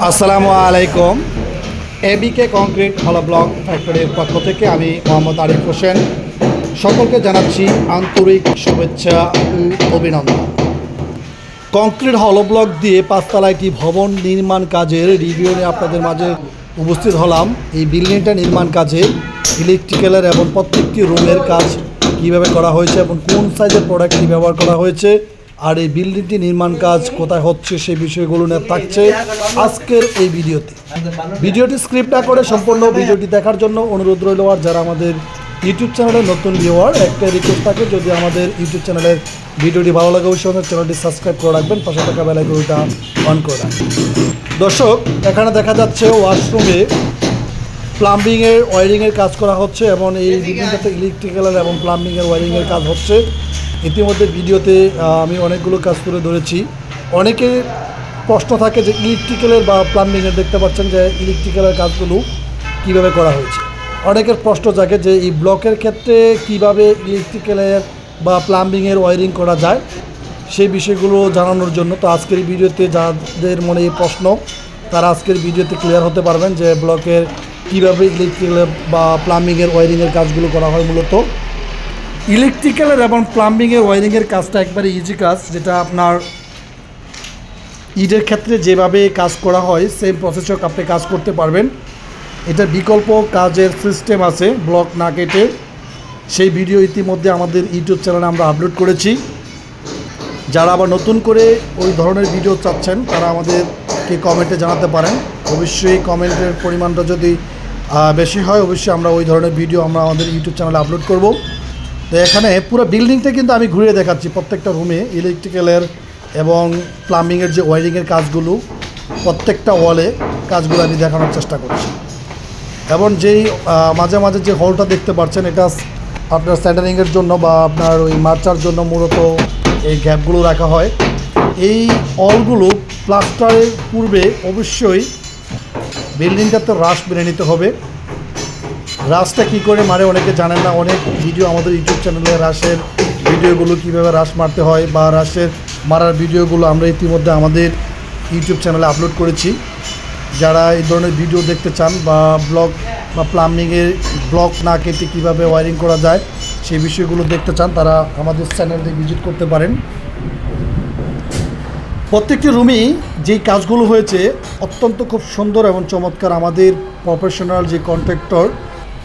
আসসালামু আলাইকুম। এবিকে কংক্রিট হলো ব্লক ফ্যাক্টরির পক্ষ থেকে আমি মোহাম্মদ আরিফ হোসেন সকলকে জানাচ্ছি আন্তরিক শুভেচ্ছা ও অভিনন্দন। কংক্রিট হলো ব্লক দিয়ে পাঁচতলা একটি ভবন নির্মাণ কাজের রিভিউ নিয়ে আপনাদের মাঝে উপস্থিত হলাম। এই বিল্ডিংটা নির্মাণ কাজে ইলেকট্রিক্যালের এবং প্রত্যেকটি রুমের কাজ কীভাবে করা হয়েছে এবং কোন সাইজের প্রোডাক্টটি ব্যবহার করা হয়েছে আর এই বিল্ডিংটি নির্মাণ কাজ কোথায় হচ্ছে সেই বিষয়গুলো নিয়ে থাকছে আজকের এই ভিডিওটি স্ক্রিপ্ট না করে সম্পূর্ণ ভিডিওটি দেখার জন্য অনুরোধ রইল। আর যারা আমাদের ইউটিউব চ্যানেলের নতুন ভিউয়ার একটা রিকোয়েস্ট থাকে, যদি আমাদের ইউটিউব চ্যানেলের ভিডিওটি ভালো লাগে অবশ্যই আমাদের চ্যানেলটি সাবস্ক্রাইব করে রাখবেন, পাশে থাকা বেল আইকনটা অন করে রাখবেন। দর্শক, এখানে দেখা যাচ্ছে ওয়াশরুমে প্লাম্বিংয়ের ওয়ারিংয়ের কাজ করা হচ্ছে এবং এই বিল্ডিংটাতে ইলেকট্রিক্যাল এবং প্লাম্বিংয়ের ওয়ারিংয়ের কাজ হচ্ছে। ইতিমধ্যে ভিডিওতে আমি অনেকগুলো কাজ তুলে ধরেছি। অনেকের প্রশ্ন থাকে যে ইলেকট্রিক্যালের বা প্লাম্বিংয়ের, দেখতে পাচ্ছেন যে ইলেকট্রিক্যালের কাজগুলো কীভাবে করা হয়েছে। অনেকের প্রশ্ন জাগে যে এই ব্লকের ক্ষেত্রে কীভাবে ইলেকট্রিক্যালের বা প্লাম্বিংয়ের ওয়ারিং করা যায় সেই বিষয়গুলো জানানোর জন্য তো আজকের ভিডিওতে যাদের মনে এই প্রশ্ন তারা আজকের ভিডিওতে ক্লিয়ার হতে পারবেন যে ব্লকের কীভাবে ইলেকট্রিক্যাল বা প্লাম্বিংয়ের ওয়ারিংয়ের কাজগুলো করা হয়। মূলত ইলেকট্রিক্যালের এবং প্লাম্বিংয়ের ওয়ারিংয়ের কাজটা একবারে ইজি কাজ, যেটা আপনার ইটের ক্ষেত্রে যেভাবে কাজ করা হয় সেম প্রসেসে আপনি কাজ করতে পারবেন। এটা বিকল্প কাজের সিস্টেম আছে ব্লক না কেটে, সেই ভিডিও ইতিমধ্যে আমাদের ইউটিউব চ্যানেলে আমরা আপলোড করেছি। যারা আবার নতুন করে ওই ধরনের ভিডিও চাচ্ছেন তারা আমাদেরকে কমেন্টে জানাতে পারেন। অবশ্যই কমেন্টের পরিমাণটা যদি বেশি হয় অবশ্যই আমরা ওই ধরনের ভিডিও আমরা আমাদের ইউটিউব চ্যানেলে আপলোড করব। তো এখানে পুরো বিল্ডিংটা কিন্তু আমি ঘুরিয়ে দেখাচ্ছি, প্রত্যেকটা রুমে ইলেকট্রিক্যালের এবং প্লাম্বিংয়ের যে ওয়ারিংয়ের কাজগুলো প্রত্যেকটা ওয়ালে কাজগুলো আমি দেখানোর চেষ্টা করছি। এবং যেই মাঝে মাঝে যে হলটা দেখতে পাচ্ছেন এটা আপনার স্যান্ডারিংয়ের জন্য বা আপনার ওই মার্চার জন্য মূলত এই গ্যাপগুলো রাখা হয়। এই অলগুলো প্লাস্টারের পূর্বে অবশ্যই বিল্ডিংটাতে রাশ মেনে নিতে হবে। রাশটা কী করে মারে অনেকে জানেন না। অনেক ভিডিও আমাদের ইউটিউব চ্যানেলে রাশের ভিডিওগুলো কীভাবে রাশ মারতে হয় বা রাশের মারার ভিডিওগুলো আমরা ইতিমধ্যে আমাদের ইউটিউব চ্যানেলে আপলোড করেছি। যারা এই ধরনের ভিডিও দেখতে চান বা ব্লক বা প্লাম্বিংয়ের ব্লক না কেটে কীভাবে ওয়ারিং করা যায় সেই বিষয়গুলো দেখতে চান তারা আমাদের চ্যানেলটি ভিজিট করতে পারেন। প্রত্যেকটি রুমেই যেই কাজগুলো হয়েছে অত্যন্ত খুব সুন্দর এবং চমৎকার। আমাদের প্রফেশনাল যে কন্ট্রাক্টর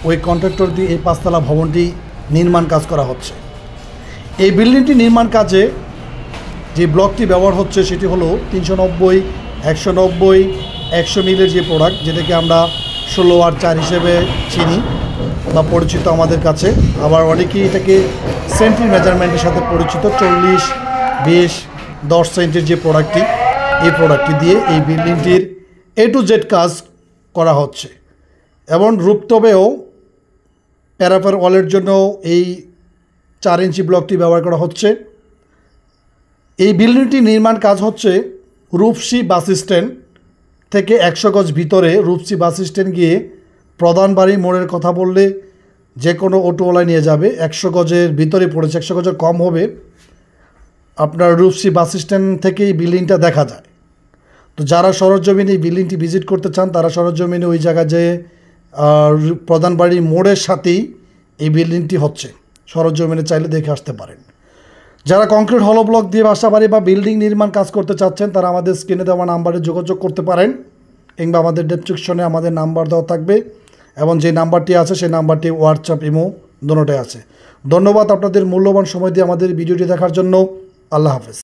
ওই কন্ট্রাক্টর দিয়ে এই পাঁচতলা ভবনটি নির্মাণ কাজ করা হচ্ছে। এই বিল্ডিংটি নির্মাণ কাজে যে ব্লকটি ব্যবহার হচ্ছে সেটি হলো 390, 190, 100 মিলের যে প্রোডাক্ট, যেটাকে আমরা 16/4 হিসেবে চিনি বা পরিচিত আমাদের কাছে। আবার অনেকেই এটাকে সেন্টির মেজারমেন্টের সাথে পরিচিত। 40, 20, 10 সেন্টির যে প্রোডাক্টটি, এই প্রোডাক্টটি দিয়ে এই বিল্ডিংটির A to Z কাজ করা হচ্ছে। এবং রূপটপেও প্যারাফার ওয়ালের জন্য এই 4 ইঞ্চি ব্লকটি ব্যবহার করা হচ্ছে। এই বিল্ডিংটি নির্মাণ কাজ হচ্ছে রূপসী বাস স্ট্যান্ড থেকে 100 গজ ভিতরে। রূপসী বাস স্ট্যান্ড গিয়ে প্রধান বাড়ি মোড়ের কথা বললে যে কোনো অটোওয়ালায় নিয়ে যাবে। 100 গজের ভিতরে পড়েছে, 100 গজের কম হবে। আপনার রূপসী বাস স্ট্যান্ড থেকেই বিল্ডিংটা দেখা যায়। তো যারা সরজমিনে এই বিল্ডিংটি ভিজিট করতে চান তারা সরজমিনে ওই জায়গায় যে প্রধান বাড়ির মোড়ের সাথেই এই বিল্ডিংটি হচ্ছে, সরজমিনে চাইলে দেখে আসতে পারেন। যারা কংক্রিট হলো ব্লক দিয়ে বাসা বাড়ি বা বিল্ডিং নির্মাণ কাজ করতে চাচ্ছেন তারা আমাদের স্ক্রিনে দেওয়া নাম্বারে যোগাযোগ করতে পারেন, কিংবা আমাদের ডেসক্রিপশনে আমাদের নাম্বার দেওয়া থাকবে এবং যে নাম্বারটি আছে সেই নাম্বারটি হোয়াটসঅ্যাপ, ইমো দুটোটাই আছে। ধন্যবাদ আপনাদের মূল্যবান সময় দিয়ে আমাদের ভিডিওটি দেখার জন্য। আল্লাহ হাফেজ।